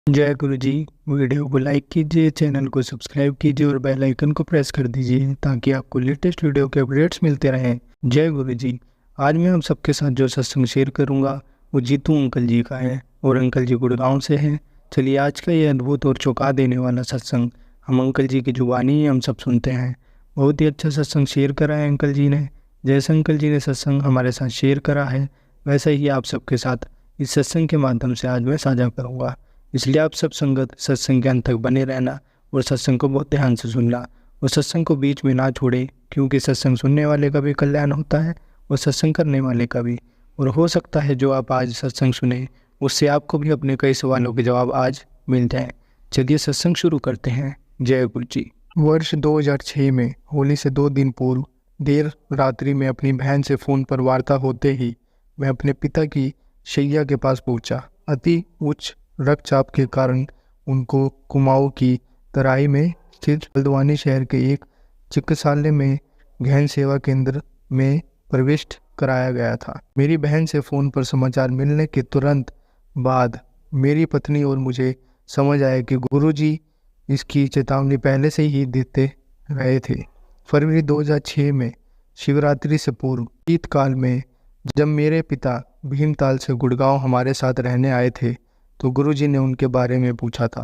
जय गुरु जी। वीडियो को लाइक कीजिए, चैनल को सब्सक्राइब कीजिए और बेल आइकन को प्रेस कर दीजिए ताकि आपको लेटेस्ट वीडियो के अपडेट्स मिलते रहें। जय गुरु जी। आज मैं हम सबके साथ जो सत्संग शेयर करूंगा वो जीतू अंकल जी का है और अंकल जी गुड़गांव से हैं। चलिए आज का ये अद्भुत और चौंका देने वाला सत्संग हम अंकल जी की जुबानी हम सब सुनते हैं। बहुत ही अच्छा सत्संग शेयर करा है अंकल जी ने। जैसे अंकल जी ने सत्संग हमारे साथ शेयर करा है वैसे ही आप सबके साथ इस सत्संग के माध्यम से आज मैं साझा करूँगा। इसलिए आप सब संगत सत्संग के अंत तक बने रहना और सत्संग को बहुत ध्यान से सुनना और सत्संग को बीच में ना छोड़े, क्योंकि सत्संग सुनने वाले का भी कल्याण होता है और सत्संग करने वाले का भी। और हो सकता है जो आप आज सत्संग सुने उससे आपको भी अपने कई सवालों के जवाब आज मिल जाएं। चलिए सत्संग शुरू करते हैं। जय गुरु जी। वर्ष 2006 में होली से 2 दिन पूर्व देर रात्रि में अपनी बहन से फ़ोन पर वार्ता होते ही मैं अपने पिता की शैया के पास पहुंचा। अति उच्च रक्तचाप के कारण उनको कुमाऊं की तराई में स्थित हल्द्वानी शहर के एक चिकित्सालय में गहन सेवा केंद्र में प्रविष्ट कराया गया था। मेरी बहन से फ़ोन पर समाचार मिलने के तुरंत बाद मेरी पत्नी और मुझे समझ आया कि गुरुजी इसकी चेतावनी पहले से ही देते रहे थे। फरवरी 2006 में शिवरात्रि से पूर्व शीतकाल में जब मेरे पिता भीमताल से गुड़गांव हमारे साथ रहने आए थे तो गुरुजी ने उनके बारे में पूछा था।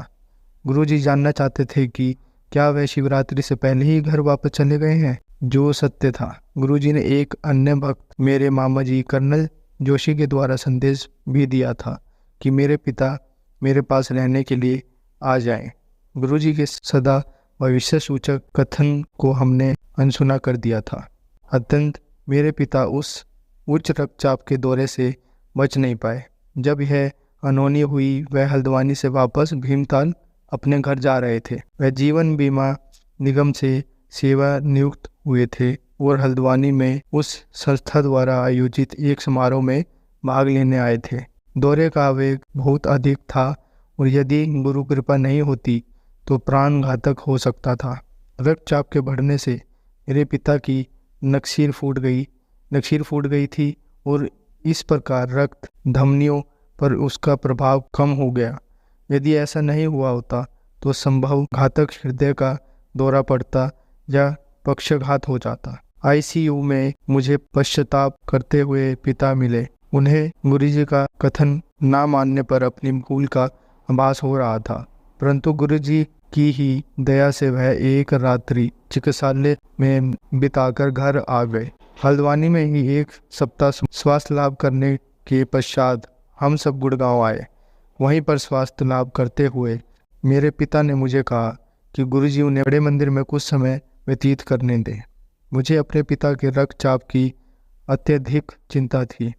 गुरुजी जानना चाहते थे कि क्या वह शिवरात्रि से पहले ही घर वापस चले गए हैं, जो सत्य था। गुरुजी ने एक अन्य भक्त मेरे मामा जी कर्नल जोशी के द्वारा संदेश भी दिया था कि मेरे पिता मेरे पास रहने के लिए आ जाएं। गुरुजी के सदा भविष्य सूचक कथन को हमने अनसुना कर दिया था। अत्यंत मेरे पिता उस उच्च रक्तचाप के दौरे से बच नहीं पाए। जब यह अनहोनी हुई वह हल्द्वानी से वापस भीमताल अपने घर जा रहे थे। वह जीवन बीमा निगम से सेवा नियुक्त हुए थे और हल्द्वानी में उस संस्था द्वारा आयोजित एक समारोह में भाग लेने आए थे। दौरे का आवेग बहुत अधिक था और यदि गुरु कृपा नहीं होती तो प्राण घातक हो सकता था। रक्तचाप के बढ़ने से मेरे पिता की नकसीर फूट गई थी और इस प्रकार रक्त धमनियों पर उसका प्रभाव कम हो गया। यदि ऐसा नहीं हुआ होता तो संभव घातक हृदय का दौरा पड़ता या पक्षाघात हो जाता। आईसीयू में मुझे पश्चाताप करते हुए पिता मिले। उन्हें गुरुजी का कथन ना मानने पर अपनी भूल का आभास हो रहा था, परंतु गुरुजी की ही दया से वह एक रात्रि चिकित्सालय में बिताकर घर आ गए। हल्द्वानी में ही एक सप्ताह स्वास्थ्य लाभ करने के पश्चात हम सब गुड़गांव आए। वहीं पर स्वास्थ्य लाभ करते हुए मेरे पिता ने मुझे कहा कि गुरुजी उन्हें बड़े मंदिर में कुछ समय व्यतीत करने दें। मुझे अपने पिता के रक्तचाप की अत्यधिक चिंता थी।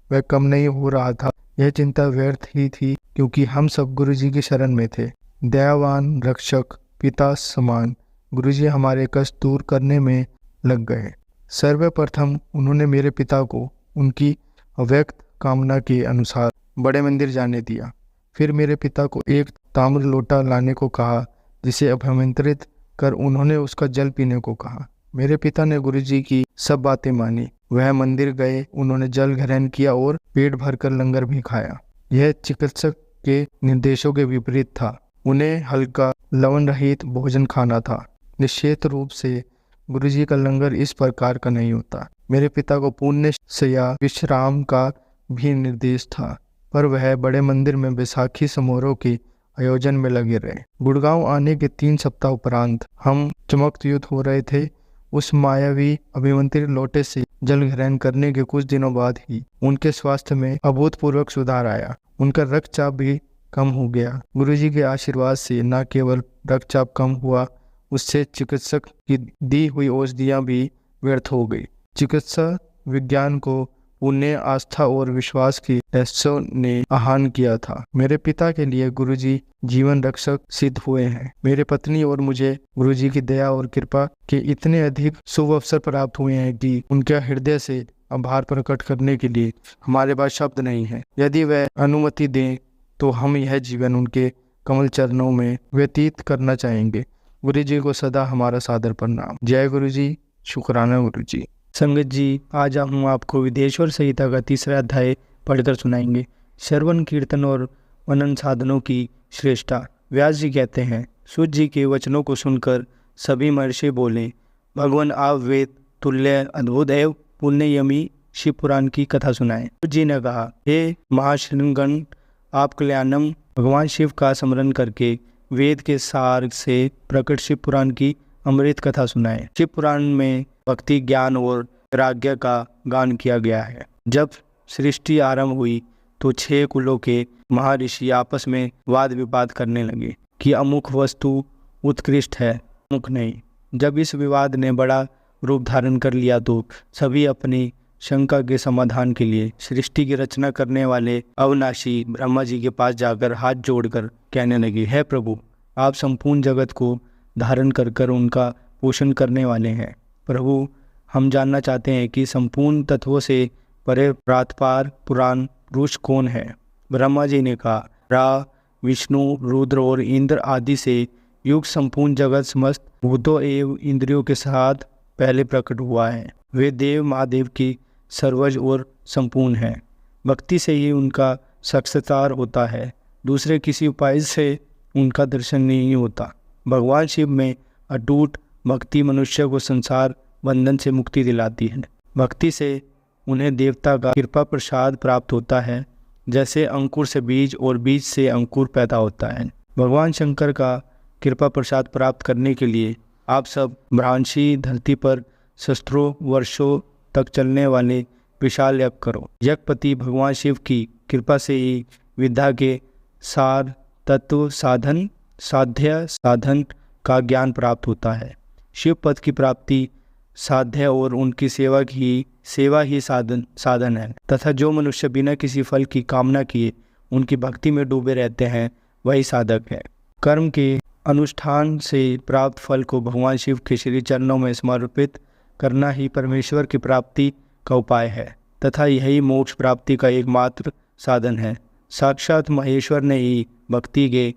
वह कम नहीं हो रहा था। यह चिंता व्यर्थ ही थी क्योंकि हम सब गुरुजी की शरण में थे। दयावान रक्षक पिता समान गुरुजी हमारे कष्ट दूर करने में लग गए। सर्वप्रथम उन्होंने मेरे पिता को उनकी अव्यक्त कामना के अनुसार बड़े मंदिर जाने दिया। फिर मेरे पिता को एक ताम्र लोटा लाने को कहा, जिसे अभिमंत्रित कर उन्होंने उसका जल पीने को कहा। मेरे पिता ने गुरुजी की सब बातें मानी। वह मंदिर गए, उन्होंने जल ग्रहण किया और पेट भरकर लंगर भी खाया। यह चिकित्सक के निर्देशों के विपरीत था। उन्हें हल्का लवण रहित भोजन खाना था। निश्चित रूप से गुरुजी का लंगर इस प्रकार का नहीं होता। मेरे पिता को पुण्य से या विश्राम का भी निर्देश था, पर वह बड़े मंदिर में बैसाखी समारोह के आयोजन में लगे रहे। गुड़गांव आने के 3 सप्ताह उपरांत हम चमकयुक्त हो रहे थे। उस मायावी अभिमंत्रित लोटे से जल ग्रहण करने के कुछ दिनों बाद ही उनके स्वास्थ्य में अभूतपूर्वक सुधार आया। उनका रक्तचाप भी कम हो गया। गुरुजी के आशीर्वाद से न केवल रक्तचाप कम हुआ, उससे चिकित्सक की दी हुई औषधियाँ भी व्यर्थ हो गई। चिकित्सा विज्ञान को पुण्य, आस्था और विश्वास की टेस्टों ने आह्वान किया था। मेरे पिता के लिए गुरुजी जीवन रक्षक सिद्ध हुए हैं। मेरे पत्नी और मुझे गुरुजी की दया और कृपा के इतने अधिक शुभ अवसर प्राप्त हुए हैं कि उनके हृदय से आभार प्रकट करने के लिए हमारे पास शब्द नहीं है। यदि वह अनुमति दें तो हम यह जीवन उनके कमल चरणों में व्यतीत करना चाहेंगे। गुरुजी को सदा हमारा सादर प्रणाम। जय गुरुजी। शुक्राना गुरुजी। संगत जी, आज हम आपको विदेश्वर संहिता का 3रा अध्याय पढ़कर सुनाएंगे। श्रवण कीर्तन और मनन साधनों की श्रेष्ठता। व्यास जी कहते हैं, सूत जी के वचनों को सुनकर सभी महर्षि बोले, भगवान आप वेद तुल्य अद्भुत एवं पुण्ययमी शिव पुराण की कथा सुनाएं। सूत जी ने कहा, हे महाशृंगण, आप कल्याणम भगवान शिव का स्मरण करके वेद के सार से प्रकट शिव पुराण की अमृत कथा सुनाएं। शिव पुराण में भक्ति, ज्ञान और वैराग्य का गान किया गया है। जब सृष्टि आरंभ हुई तो 6 कुलों के महर्षि आपस में वाद विवाद करने लगे कि अमुक वस्तु उत्कृष्ट है, अमुक नहीं। जब इस विवाद ने बड़ा रूप धारण कर लिया तो सभी अपनी शंका के समाधान के लिए सृष्टि की रचना करने वाले अविनाशी ब्रह्मा जी के पास जाकर हाथ जोड़कर कहने लगे, हे प्रभु, आप संपूर्ण जगत को धारण कर उनका पोषण करने वाले हैं। प्रभु, हम जानना चाहते हैं कि संपूर्ण तत्वों से परे प्रातपार पुराण पुरुष कौन है। ब्रह्मा जी ने कहा, रा, विष्णु, रुद्र और इंद्र आदि से युग संपूर्ण जगत समस्त भूतों एवं इंद्रियों के साथ पहले प्रकट हुआ है। वे देव महादेव की सर्वज और संपूर्ण है। भक्ति से ही उनका साक्षात्कार होता है, दूसरे किसी उपाय से उनका दर्शन नहीं होता। भगवान शिव में अटूट भक्ति मनुष्य को संसार बंधन से मुक्ति दिलाती है। भक्ति से उन्हें देवता का कृपा प्रसाद प्राप्त होता है, जैसे अंकुर से बीज और बीज से अंकुर पैदा होता है। भगवान शंकर का कृपा प्रसाद प्राप्त करने के लिए आप सब भ्रांशी धरती पर सहस्त्रों वर्षों तक चलने वाले विशाल यज्ञ करो। यज्ञपति भगवान शिव की कृपा से ही विद्या के सार, तत्व, साधन, साध्य, साधन का ज्ञान प्राप्त होता है। शिव पद की प्राप्ति साध्य और उनकी सेवा ही साधन है तथा जो मनुष्य बिना किसी फल की कामना किए उनकी भक्ति में डूबे रहते हैं वही साधक है। कर्म के अनुष्ठान से प्राप्त फल को भगवान शिव के श्री चरणों में समर्पित करना ही परमेश्वर की प्राप्ति का उपाय है तथा यही मोक्ष प्राप्ति का एकमात्र साधन है। साक्षात महेश्वर ने ही भक्ति के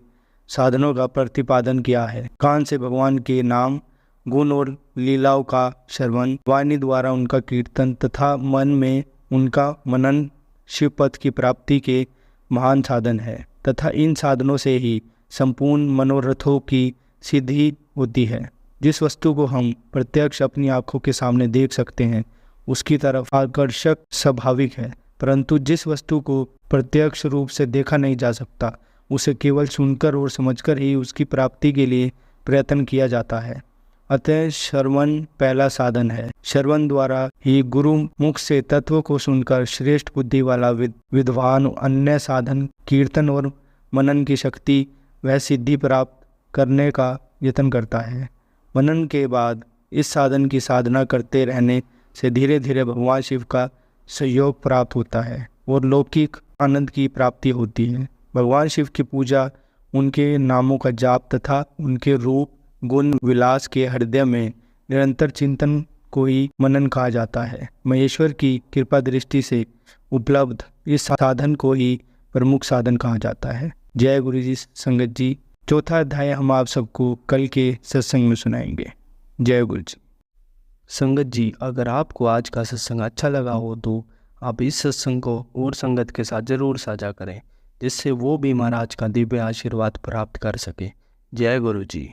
साधनों का प्रतिपादन किया है। कान से भगवान के नाम, गुण और लीलाओं का श्रवण, वाणी द्वारा उनका कीर्तन तथा मन में उनका मनन शिव पद की प्राप्ति के महान साधन है तथा इन साधनों से ही संपूर्ण मनोरथों की सिद्धि होती है। जिस वस्तु को हम प्रत्यक्ष अपनी आंखों के सामने देख सकते हैं उसकी तरफ आकर्षक स्वाभाविक है, परंतु जिस वस्तु को प्रत्यक्ष रूप से देखा नहीं जा सकता उसे केवल सुनकर और समझकर ही उसकी प्राप्ति के लिए प्रयत्न किया जाता है। अतः श्रवण पहला साधन है। श्रवण द्वारा ही गुरु मुख से तत्व को सुनकर श्रेष्ठ बुद्धि वाला विद्वान अन्य साधन कीर्तन और मनन की शक्ति वह सिद्धि प्राप्त करने का यत्न करता है। मनन के बाद इस साधन की साधना करते रहने से धीरे धीरे भगवान शिव का सहयोग प्राप्त होता है और लौकिक आनंद की प्राप्ति होती है। भगवान शिव की पूजा, उनके नामों का जाप तथा उनके रूप गुण विलास के हृदय में निरंतर चिंतन को ही मनन कहा जाता है। महेश्वर की कृपा दृष्टि से उपलब्ध इस साधन को ही प्रमुख साधन कहा जाता है। जय गुरु जी। संगत जी, चौथा अध्याय हम आप सबको कल के सत्संग में सुनाएंगे। जय गुरु जी। संगत जी, अगर आपको आज का सत्संग अच्छा लगा हो तो आप इस सत्संग को और संगत के साथ जरूर साझा करें, जिससे वो भी महाराज का दिव्य आशीर्वाद प्राप्त कर सके। जय गुरु जी।